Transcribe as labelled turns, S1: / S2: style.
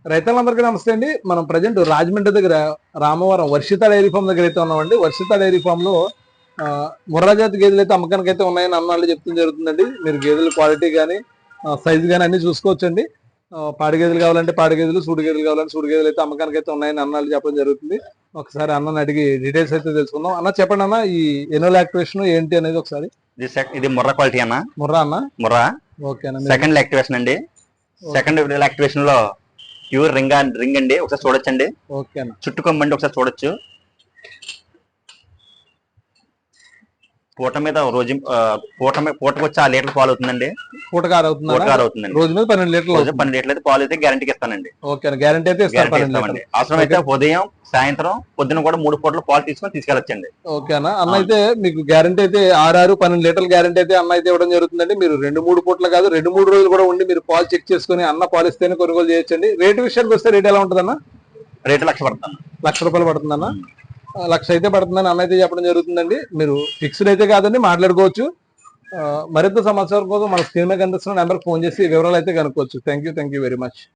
S1: రైతులందరికీ నమస్తే అండి. మనం ప్రజెంట్ రాజమండ్రి దగ్గర రామవరం వర్షిత డైరీ ఫామ్ దగ్గర అయితే ఉన్నామండి. వర్షిత డైరీ ఫామ్ లో ముర్రా జాతి గేదెలు అయితే అమ్మకానికి అయితే ఉన్నాయని అన్నాళ్ళు చెప్తుంది జరుగుతుందండి. మీరు గేదెల క్వాలిటీ కానీ సైజు కానీ అన్ని చూసుకోవచ్చండి. పాడి గేదెలు కావాలంటే పాడి గేదెలు, సూడి గేదెలు కావాలంటే సూడి గేదెలు అయితే అమ్మకానికి అయితే ఉన్నాయని అన్నాళ్ళు చెప్పడం జరుగుతుంది. ఒకసారి అన్నని అడిగి డీటెయిల్స్ అయితే తెలుసుకుందాం. అన్న చెప్పండి అన్న, ఈ ఎనో లాక్టివేషన్ ఏంటి అనేది ఒకసారి.
S2: ఇది ముర్రా క్వాలిటీ అన్న.
S1: ముర్రా అన్న,
S2: ముర్రా
S1: ఓకే అన్న.
S2: సెకండ్ లాక్టివేషన్ అండి. సెకండ్ లాక్టివేషన్ లో ప్యూర్ రింగ్ అండి, ఒకసారి చూడొచ్చండి.
S1: ఓకే అన్న.
S2: చుట్టుకొమ్మండి ఒకసారి చూడొచ్చు. పూట మీద రోజు పూటకు వచ్చి 6 లీటర్లు పాలు అవుతుందండి.
S1: పూటకారు అవుతుందండి. రోజు మీద 12 లీటర్లు.
S2: 12 లీటర్లు అయితే పాలు అయితే గ్యారంటీకి ఇస్తానండి.
S1: ఓకే, గ్యారంటీ అయితే
S2: ఇస్తామండి. అవసరం అయితే ఉదయం, సాయంత్రం, పొద్దున కూడా 3 పూటలు పాలు తీసుకెళ్ళొచ్చండి.
S1: ఓకే అన్న. అన్న అయితే మీకు గ్యారంటీ అయితే 12 లీటర్ల గ్యారంటీ అయితే అన్న అయితే ఇవ్వడం జరుగుతుందండి. మీరు 2-3 పూటలు కాదు, 2-3 రోజులు కూడా ఉండి మీరు పాలు చెక్ చేసుకుని అన్న పాలు ఇస్తేనే కొనుగోలు చేయొచ్చండి. రేటు విషయానికి వస్తే రేట్ ఎలా ఉంటుంది అన్న?
S2: రేటు 1,00,000 పడుతుంది.
S1: 1,00,000 రూపాయలు పడుతుందన్న. 1,00,000 అయితే పడుతుందని అన్న అయితే చెప్పడం జరుగుతుందండి. మీరు ఫిక్స్డ్ అయితే కాదండి, మాట్లాడుకోవచ్చు. మరింత సమాచారం కోసం మన స్క్రీన్ మీద కనిపిస్తున్న నెంబర్కి ఫోన్ చేసి వివరాలు అయితే కనుక్కోవచ్చు. Thank you very much.